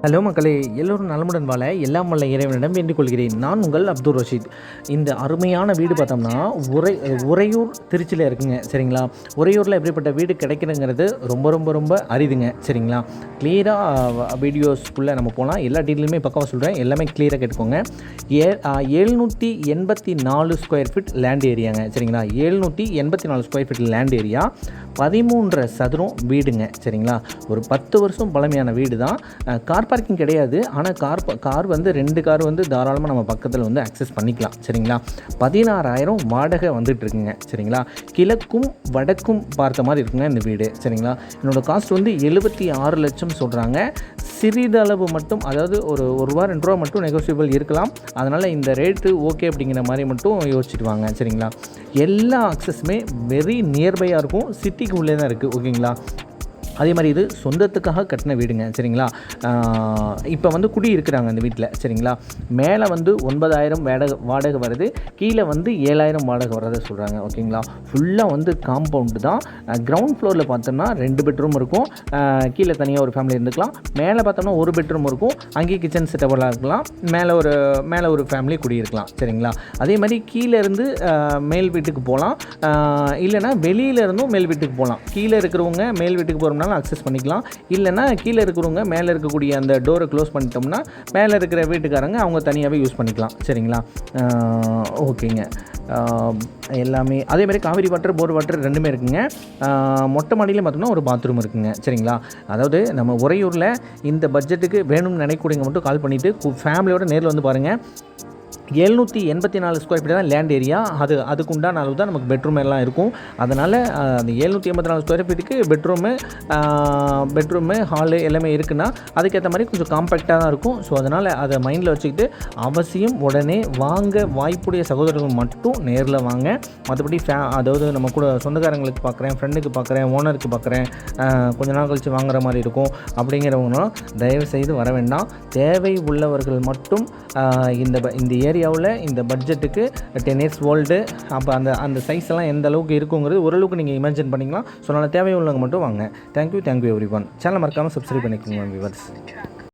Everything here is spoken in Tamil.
ஹலோ மக்களே, எல்லோரும் நலமுடன் வாழ எல்லாம் வல்ல இறைவனிடம் வேண்டிக் கொள்கிறேன். நான் உங்கள் அப்துல் ரஷீத். இந்த அருமையான வீடு பார்த்தோம்னா உறையூர் திருச்சியில் இருக்குங்க. சரிங்களா? உறையூரில் எப்படிப்பட்ட வீடு கிடைக்குதுங்கிறது ரொம்ப ரொம்ப ரொம்ப அரிதுங்க. சரிங்களா? கிளியராக வீடியோஸ்க்குள்ளே நம்ம போகலாம். எல்லா டீட்டெயிலுமே பக்கமாக சொல்கிறேன், எல்லாமே கிளியராக கேட்டுக்கோங்க. 784 ஸ்கொயர் ஃபீட் லேண்ட் ஏரியாங்க. சரிங்களா? 784 ஸ்கொயர் ஃபீட் லேண்ட் ஏரியா, 13 சதுரம் வீடுங்க. சரிங்களா? ஒரு 10 வருஷம் பழமையான வீடு தான். கார் பார்க்கிங் கிடையாது. ஆனால் கார் வந்து 2 கார் வந்து தாராளமாக நம்ம பக்கத்தில் வந்து அக்சஸ் பண்ணிக்கலாம். சரிங்களா? 16,000 வாடகை வந்துட்டு இருக்குங்க. சரிங்களா? கிழக்கும் வடக்கும் பார்த்த மாதிரி இருக்குங்க இந்த வீடு. சரிங்களா? என்னோடய காஸ்ட் வந்து 76 லட்சம் சொல்கிறாங்க. சிறிதளவு மட்டும், அதாவது ஒரு ரூபா 2 ரூபா மட்டும் நெகோசியபிள் இருக்கலாம். அதனால் இந்த ரேட்டு ஓகே அப்படிங்கிற மாதிரி மட்டும் யோசிச்சுட்டு வாங்க. சரிங்களா? எல்லா அக்சஸுமே வெரி நியர்பையாக இருக்கும். சிட்டிக்கு உள்ளே தான் இருக்குது. ஓகேங்களா? அதே மாதிரி இது சொந்தத்துக்காக கட்டின வீடுங்க. சரிங்களா? இப்போ வந்து குடி இருக்கிறாங்க அந்த வீட்டில். சரிங்களா? மேலே வந்து 9,000 வாடகை வருது, கீழே வந்து 7,000 வாடகை வர்றதை சொல்கிறாங்க. ஓகேங்களா? ஃபுல்லாக வந்து காம்பவுண்டு தான். கிரவுண்ட் ஃப்ளோரில் பார்த்தோம்னா 2 பெட்ரூம் இருக்கும். கீழே தனியாக ஒரு ஃபேமிலி இருந்துக்கலாம். மேலே பார்த்தோம்னா 1 பெட்ரூம் இருக்கும். அங்கேயே கிச்சன் செட்டபெல்லாம் இருக்கலாம். மேலே ஒரு ஃபேமிலி குடியிருக்கலாம். சரிங்களா? அதே மாதிரி கீழே இருந்து மேல் வீட்டுக்கு போகலாம், இல்லைனா வெளியில் இருந்தும் மேல் வீட்டுக்கு போகலாம். கீழே இருக்கிறவங்க மேல் வீட்டுக்கு போகிறோம்னா அக்சஸ் பண்ணிக்கலாம். இல்லைனா கீழே இருக்கிறவங்க மேலே இருக்கக்கூடிய அந்த டோரை க்ளோஸ் பண்ணிட்டோம்னா மேலே இருக்கிற வீட்டுக்காரங்க அவங்க தனியாகவே யூஸ் பண்ணிக்கலாம். சரிங்களா? ஓகேங்க. எல்லாமே அதே மாதிரி காவிரி வாட்டர், போர் வாட்டர் ரெண்டுமே இருக்குங்க. மொட்டை மாடியிலே பார்த்தோம்னா ஒரு பாத்ரூம் இருக்குங்க. சரிங்களா? அதாவது நம்ம உறையூரில் இந்த பட்ஜெட்டுக்கு வேணும்னு நினைக்கூடியவங்க மட்டும் கால் பண்ணிவிட்டு ஃபேமிலியோட நேரில் வந்து பாருங்கள். 784 ஸ்கொயர் ஃபீட் தான் லேண்ட் ஏரியா. அதுக்கு உண்டான அளவு தான் நமக்கு பெட்ரூம் எல்லாம் இருக்கும். அதனால் அந்த 784 ஸ்கொயர் ஃபீட்டுக்கு பெட்ரூமு ஹாலு எல்லாமே இருக்குன்னா அதுக்கேற்ற மாதிரி கொஞ்சம் காம்பேக்டாக தான் இருக்கும். ஸோ அதனால் அதை மைண்டில் வச்சுக்கிட்டு அவசியம் உடனே வாங்க. வாய்ப்புடைய சகோதரர்கள் மட்டும் நேரில் வாங்க. மற்றபடி அதாவது நம்ம கூட சொந்தக்காரங்களுக்கு பார்க்குறேன், ஃப்ரெண்டுக்கு பார்க்குறேன், ஓனருக்கு பார்க்குறேன், கொஞ்ச நாள் கழித்து வாங்குற மாதிரி இருக்கும் அப்படிங்கிறவங்களும் தயவு செய்து வர வேண்டாம். தேவை உள்ளவர்கள் மட்டும் இந்த ஏரியாவில் இந்த பட்ஜெட்டுக்கு 10 இயர்ஸ் ஓல்டு, அப்போ அந்த சைஸ் எல்லாம் எந்த அளவுக்கு இருக்குங்கிறது ஓரளவுக்கு நீங்கள் இமேஜின் பண்ணிக்கலாம். ஸோ அதனால் தேவையுள்ளவங்க மட்டும் வாங்க. Thank you every one. சேனல் மறக்காமல் சப்ஸ்கிரைப் பண்ணிக்கோங்க வியூவர்ஸ்.